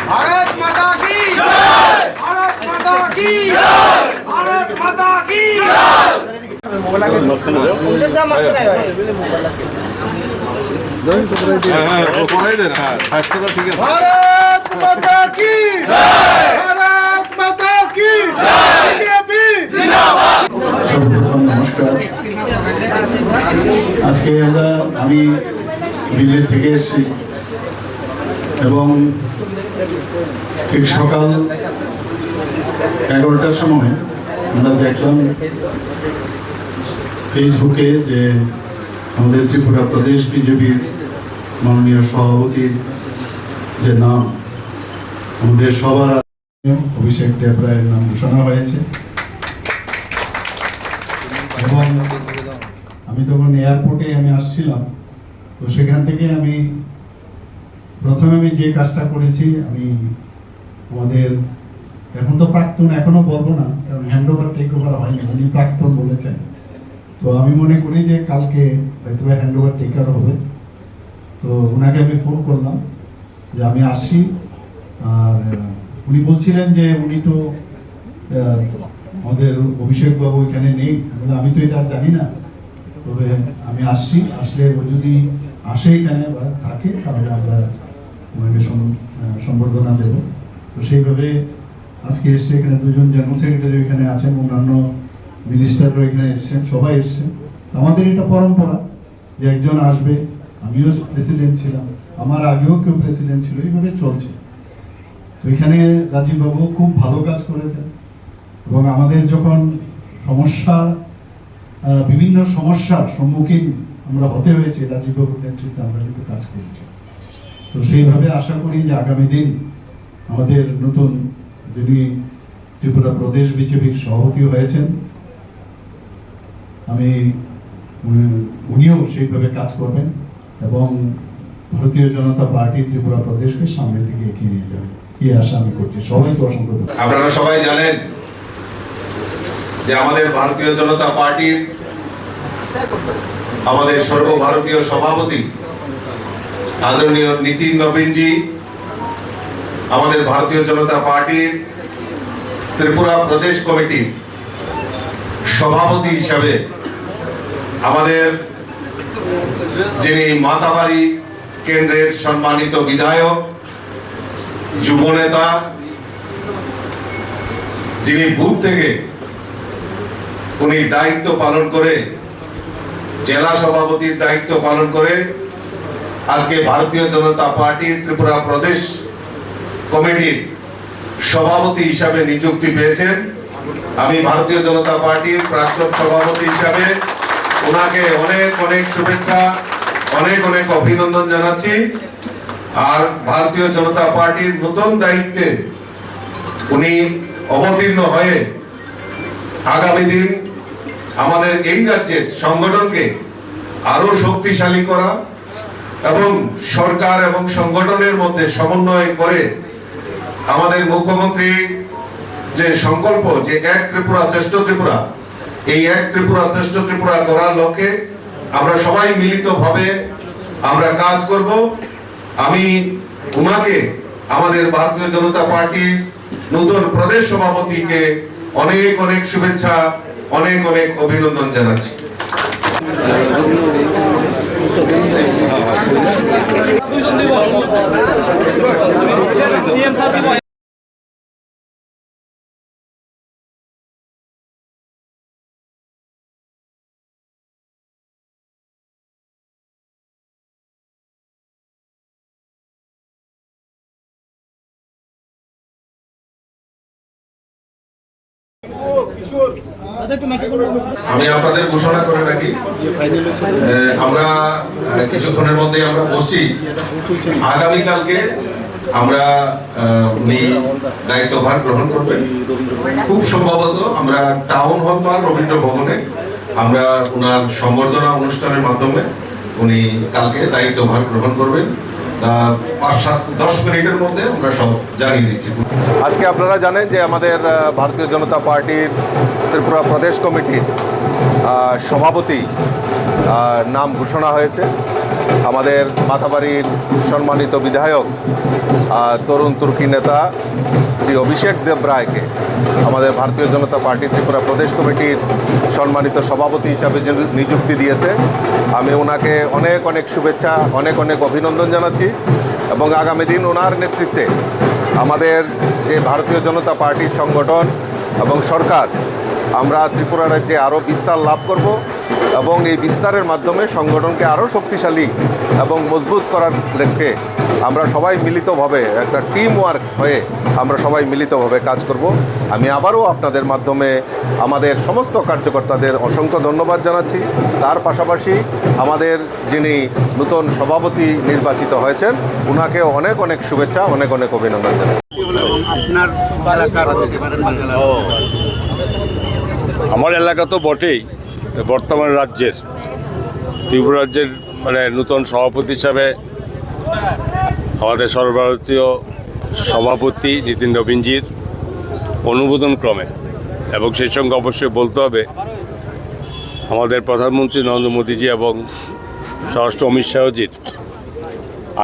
भारत माता की जय, भारत माता की जय, भारत माता की भारत माता की जय, भारत माता की নমস্কার। আজকে আমি দিল্লি থেকে এসেছি এবং ঠিক সকাল 11টার সময় আমরা দেখলাম ফেসবুকে যে আমাদের ত্রিপুরা প্রদেশ বিজেপির মাননীয় সভাপতির যে নাম আমাদের সবার অভিষেক দেবরায়ের নাম ঘোষণা হয়েছে এবং আমি তখন এয়ারপোর্টে আসছিলাম। তো সেখান থেকে প্রথমে যে কাজটা করেছি আমাদের এখন তো প্রাক্তন এখনো বলবো না, কারণ হ্যান্ড ওভার টেক ওভার হয়নি, উনি প্রাক্তন বলেছেন। তো আমি মনে করি যে কালকে হয়তো হ্যান্ড ওভার টেকার হবে। তো ওনাকে আমি ফোন করলাম যে আমি আসি, আর উনি বলছিলেন যে উনি তো আমাদের অভিষেক বাবু এখানে নেই। আমি তো এটা আর জানি না, তবে আমি আসছি, আসলে ও যদি আসে এখানে বা থাকে তাহলে আমরা ওনাকে সম্বর্ধনা দেব। তো সেইভাবে আজকে এসছে, এখানে দুজন জেনারেল সেক্রেটারি এখানে আছেন, অন্যান্য মিনিস্টাররা এখানে এসছেন, সবাই এসছেন। আমাদের এটা পরম্পরা যে একজন আসবে। আমিও প্রেসিডেন্ট ছিলাম, আমার আগেও কেউ প্রেসিডেন্ট ছিল, এইভাবে চলছে। তো এখানে রাজীববাবু খুব ভালো কাজ করেছেন এবং আমাদের যখন বিভিন্ন সমস্যার সম্মুখীন আমরা হতে হয়েছে, রাজীববাবুর নেতৃত্বে আমরা কিন্তু কাজ করেছি। তো সেইভাবে আশা করি যে আগামী দিন আমাদের নতুন যিনি ত্রিপুরা প্রদেশ বিজেপির সভাপতি হয়েছেন, উনিও সেইভাবে কাজ করবেন এবং ভারতীয় জনতা পার্টি ত্রিপুরা প্রদেশকে সামনের দিকে এগিয়ে নিয়ে যাবে, এই আশা আমি করছি। সবাইকে অসংখ্য ধন্যবাদ। আপনারা সবাই জানেন যে আমাদের ভারতীয় জনতা পার্টির আমাদের সর্বভারতীয় সভাপতি আদরণীয় নীতিন নবীনজি আমাদের ভারতীয় জনতা পার্টির ত্রিপুরা প্রদেশ কমিটির সভাপতি হিসাবে আমাদের যিনি মাতাবাড়ি কেন্দ্রের সম্মানিত বিধায়ক, যুবনেতা, যিনি বুথ থেকে উনি দায়িত্ব পালন করে, জেলা সভাপতির দায়িত্ব পালন করে আজকে ভারতীয় জনতা পার্টির ত্রিপুরা প্রদেশ কমিটির সভাপতি হিসাবে নিযুক্তি পেয়েছেন। আমি ভারতীয় জনতা পার্টির প্রাক্তন সভাপতি হিসাবে ওনাকে অনেক অনেক শুভেচ্ছা, অনেক অনেক অভিনন্দন জানাচ্ছি। আর ভারতীয় জনতা পার্টির নতুন দায়িত্বে উনি অবতীর্ণ হয়ে আগামী দিন আমাদের এই রাজ্যের সংগঠনকে আরো শক্তিশালী করা এবং সরকার এবং সংগঠনের মধ্যে সমন্বয় করে আমাদের মুখ্যমন্ত্রী যে সংকল্প, যে এক ত্রিপুরা শ্রেষ্ঠ ত্রিপুরা, এই এক ত্রিপুরা শ্রেষ্ঠ ত্রিপুরা করার লক্ষ্যে আমরা সবাই মিলিতভাবে আমরা কাজ করব। আমি উনাকে আমাদের ভারতীয় জনতা পার্টির নতুন প্রদেশ সভাপতিকে অনেক অনেক শুভেচ্ছা, অনেক অনেক অভিনন্দন জানাচ্ছি। আমি আপনাদের ঘোষণা করে রাখি, আমরা কিছুক্ষণের মধ্যে আমরা বসছি। আগামীকালকে আমরা উনি দায়িত্বভার গ্রহণ করবেন। খুব সম্ভবত আমরা টাউন হল বা রবীন্দ্র ভবনে আমরা ওনার সম্বর্ধনা অনুষ্ঠানের মাধ্যমে উনি কালকে দায়িত্বভার গ্রহণ করবেন। 5-10 মিনিটের মধ্যে আমরা সব জানিয়ে দিচ্ছি। আজকে আপনারা জানেন যে আমাদের ভারতীয় জনতা পার্টির ত্রিপুরা প্রদেশ কমিটির সভাপতি নাম ঘোষণা হয়েছে। আমাদের মাথাবাড়ির সম্মানিত বিধায়ক তরুণ তুর্কি নেতা শ্রী অভিষেক দেব রায়কে আমাদের ভারতীয় জনতা পার্টি ত্রিপুরা প্রদেশ কমিটির সম্মানিত সভাপতি হিসাবে নিযুক্তি দিয়েছে। আমি ওনাকে অনেক অনেক শুভেচ্ছা, অনেক অনেক অভিনন্দন জানাচ্ছি এবং আগামী দিন ওনার নেতৃত্বে আমাদের যে ভারতীয় জনতা পার্টির সংগঠন এবং সরকার, আমরা ত্রিপুরা রাজ্যে আরও বিস্তার লাভ করব এবং এই বিস্তারের মাধ্যমে সংগঠনকে আরও শক্তিশালী এবং মজবুত করার লক্ষ্যে আমরা সবাই মিলিতভাবে একটা টিম ওয়ার্ক হয়ে আমরা সবাই মিলিতভাবে কাজ করব। আমি আবারও আপনাদের মাধ্যমে আমাদের সমস্ত কার্যকর্তাদের অসংখ্য ধন্যবাদ জানাচ্ছি। তার পাশাপাশি আমাদের যিনি নতুন সভাপতি নির্বাচিত হয়েছেন ওনাকে অনেক অনেক শুভেচ্ছা, অনেক অনেক অভিনন্দন জানাই। আমার এলাকা তো বটেই, বর্তমান রাজ্যের ত্রিপুরা রাজ্যের মানে নতুন সভাপতি হিসাবে আমাদের সর্বভারতীয় সভাপতি নীতিন নবীনজির অনুমোদন ক্রমে এবং সেই সঙ্গে অবশ্যই বলতে হবে আমাদের প্রধানমন্ত্রী নরেন্দ্র মোদীজি এবং স্বরাষ্ট্র অমিত শাহজির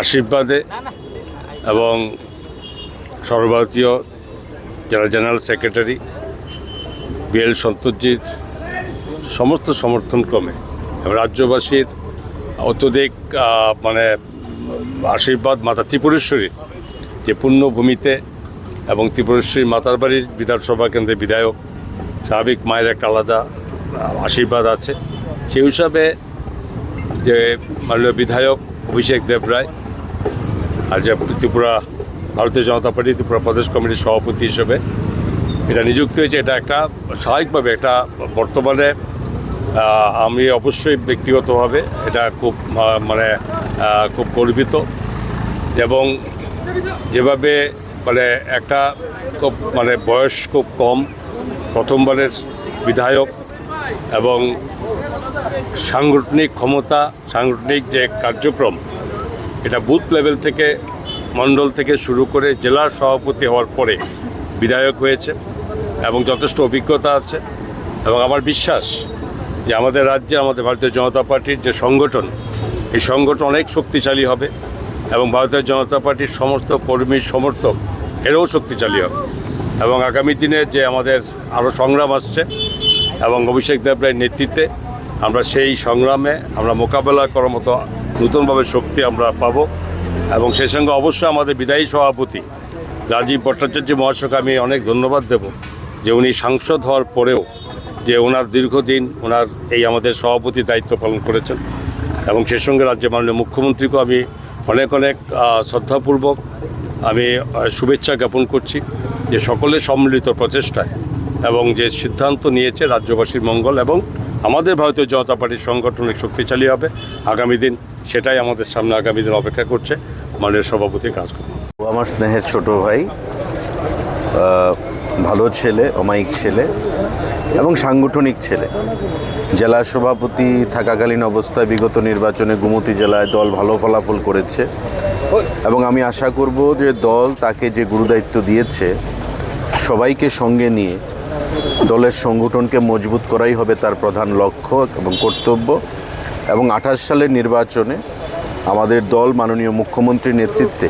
আশীর্বাদে এবং সর্বভারতীয় যারা জেনারেল সেক্রেটারি বিএল সন্তোষজির সমস্ত সমর্থন ক্রমে রাজ্যবাসীর অত্যধিক মানে আশীর্বাদ মাতা ত্রিপুরেশ্বরীর যে পুণ্যভূমিতে এবং ত্রিপুরেশ্বরী মাতার বাড়ির বিধানসভা কেন্দ্রের বিধায়ক স্বাভাবিক মায়ের একটা আলাদা আশীর্বাদ আছে। সেই হিসাবে যে মাননীয় বিধায়ক অভিষেক দেব রায় আর যে ত্রিপুরা ভারতীয় জনতা পার্টি ত্রিপুরা প্রদেশ কমিটির সভাপতি হিসেবে এটা নিযুক্ত হয়েছে, এটা একটা স্বাভাবিকভাবে একটা বর্তমানে আমি অবশ্যই ব্যক্তিগতভাবে এটা খুব মানে খুব গর্বিত এবং যেভাবে মানে একটা খুব মানে বয়স খুব কম, প্রথমবারের বিধায়ক এবং সাংগঠনিক ক্ষমতা, সাংগঠনিক যে কার্যক্রম এটা বুথ লেভেল থেকে মণ্ডল থেকে শুরু করে জেলার সভাপতি হওয়ার পরে বিধায়ক হয়েছে এবং যথেষ্ট অভিজ্ঞতা আছে এবং আমার বিশ্বাস যে আমাদের রাজ্যে আমাদের ভারতীয় জনতা পার্টির যে সংগঠন, এই সংগঠন অনেক শক্তিশালী হবে এবং ভারতীয় জনতা পার্টির সমস্ত কর্মী সমর্থক এরাও শক্তিশালী হবে এবং আগামী দিনে যে আমাদের আরও সংগ্রাম আসছে এবং অভিষেক দেব রায়ের নেতৃত্বে আমরা সেই সংগ্রামে আমরা মোকাবেলা করার মতো নতুনভাবে শক্তি আমরা পাবো এবং সেই সঙ্গে অবশ্যই আমাদের বিদায়ী সভাপতি রাজীব ভট্টাচার্য মহাশয়কে আমি অনেক ধন্যবাদ দেব যে উনি সাংসদ হওয়ার পরেও যে ওনার দীর্ঘদিন ওনার এই আমাদের সভাপতি দায়িত্ব পালন করেছেন এবং সেই সঙ্গে রাজ্যের মাননীয় মুখ্যমন্ত্রীকেও আমি অনেক অনেক শ্রদ্ধাপূর্বক আমি শুভেচ্ছা জ্ঞাপন করছি যে সকলের সম্মিলিত প্রচেষ্টায় এবং যে সিদ্ধান্ত নিয়েছে রাজ্যবাসীর মঙ্গল এবং আমাদের ভারতীয় জনতা পার্টির সংগঠনিক শক্তিশালী হবে আগামী দিন, সেটাই আমাদের সামনে আগামী দিন অপেক্ষা করছে। মাননীয় সভাপতি কাজ করবে। আমার স্নেহের ছোট ভাই, ভালো ছেলে, অমায়িক ছেলে এবং সাংগঠনিক ছেলে। জেলা সভাপতি থাকাকালীন অবস্থায় বিগত নির্বাচনে গোমতী জেলায় দল ভালো ফলাফল করেছে এবং আমি আশা করব যে দল তাকে যে গুরুদায়িত্ব দিয়েছে সবাইকে সঙ্গে নিয়ে দলের সংগঠনকে মজবুত করাই হবে তার প্রধান লক্ষ্য এবং কর্তব্য এবং 28 সালের নির্বাচনে আমাদের দল মাননীয় মুখ্যমন্ত্রীর নেতৃত্বে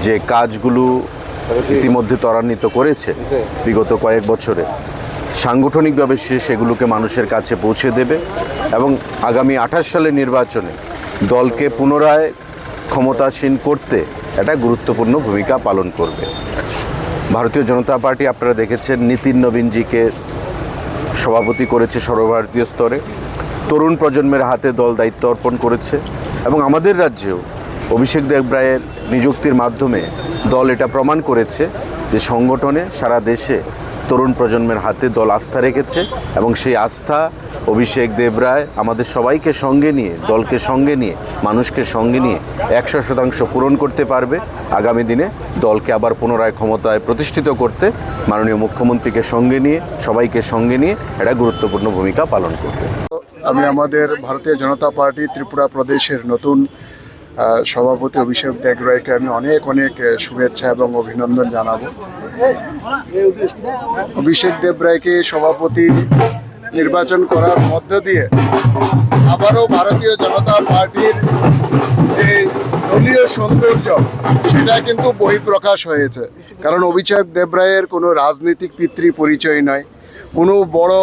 যে কাজগুলো ইতিমধ্যে ত্বরান্বিত করেছে বিগত কয়েক বছরে সাংগঠনিকভাবে সেগুলোকে মানুষের কাছে পৌঁছে দেবে এবং আগামী 28 সালের নির্বাচনে দলকে পুনরায় ক্ষমতাসীন করতে একটা গুরুত্বপূর্ণ ভূমিকা পালন করবে। ভারতীয় জনতা পার্টি আপনারা দেখেছেন নীতিন নবীনজিকে সভাপতি করেছে সর্বভারতীয় স্তরে, তরুণ প্রজন্মের হাতে দল দায়িত্ব অর্পণ করেছে এবং আমাদের রাজ্যেও অভিষেক দেব রায়ের নিযুক্তির মাধ্যমে দল এটা প্রমাণ করেছে যে সংগঠনে সারা দেশে তরুণ প্রজন্মের হাতে দল আস্থা রেখেছে এবং সেই আস্থা অভিষেক দেব রায় আমাদের সবাইকে সঙ্গে নিয়ে, দলকে সঙ্গে নিয়ে, মানুষকে সঙ্গে নিয়ে 100% পূরণ করতে পারবে। আগামী দিনে দলকে আবার পুনরায় ক্ষমতায় প্রতিষ্ঠিত করতে মাননীয় মুখ্যমন্ত্রীকে সঙ্গে নিয়ে, সবাইকে সঙ্গে নিয়ে একটা গুরুত্বপূর্ণ ভূমিকা পালন করবে। আমি আমাদের ভারতীয় জনতা পার্টি ত্রিপুরা প্রদেশের নতুন সভাপতি অভিষেক দেবরায়কে আমি অনেক অনেক শুভেচ্ছা এবং অভিনন্দন জানাবো। অভিষেক দেবরায়কে সভাপতি নির্বাচন করার মধ্য দিয়ে আবারও ভারতীয় জনতা পার্টির যে দলীয় সৌন্দর্য সেটা কিন্তু বহিঃপ্রকাশ হয়েছে। কারণ অভিষেক দেবরায়ের কোনো রাজনৈতিক পিতৃ পরিচয় নয়, কোনো বড়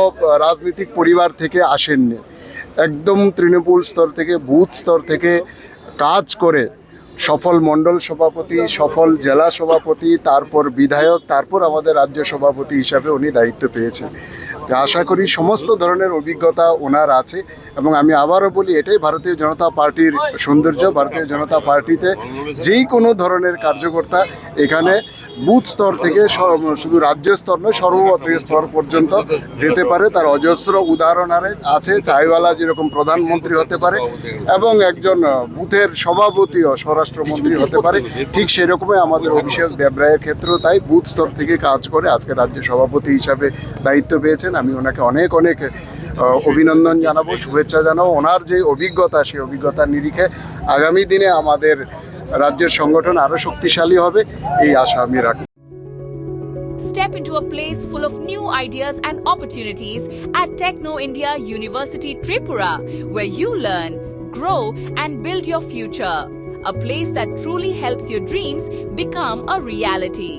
রাজনৈতিক পরিবার থেকে আসেননি। একদম তৃণমূল স্তর থেকে, বুথ স্তর থেকে কাজ করে সফল মণ্ডল সভাপতি, সফল জেলা সভাপতি, তারপর বিধায়ক, তারপর আমাদের রাজ্য সভাপতি হিসাবে উনি দায়িত্ব পেয়েছেন। তো আশা করি সমস্ত ধরনের অভিজ্ঞতা ওনার আছে এবং আমি আবারও বলি এটাই ভারতীয় জনতা পার্টির সৌন্দর্য। ভারতীয় জনতা পার্টিতে যেই কোনো ধরনের কার্যকর্তা এখানে বুথ স্তর থেকে শুধু রাজ্য স্তর নয়, সর্বভারতীয় স্তর পর্যন্ত যেতে পারে। তার অজস্র উদাহরণ আছে। চাইওয়ালা যেরকম প্রধানমন্ত্রী হতে পারে এবং একজন বুথের সভাপতিও স্বরাষ্ট্রমন্ত্রী হতে পারে, ঠিক সেরকমই আমাদের অভিষেক দেবরায়ের ক্ষেত্রেও তাই বুথ স্তর থেকে কাজ করে আজকে রাজ্য সভাপতি হিসাবে দায়িত্ব পেয়েছেন। আমি ওনাকে অনেক অনেক অভিনন্দন জানাবো, শুভেচ্ছা জানাবো। ওনার যে অভিজ্ঞতা, সেই অভিজ্ঞতার নিরিখে আগামী দিনে আমাদের রাজ্যের সংগঠন আরো শক্তিশালী হবে এই আশা আমি রাখি। Step into a place full of new ideas and opportunities at Techno India University Tripura, where you learn, grow and build your future. A place that truly helps your dreams become a reality.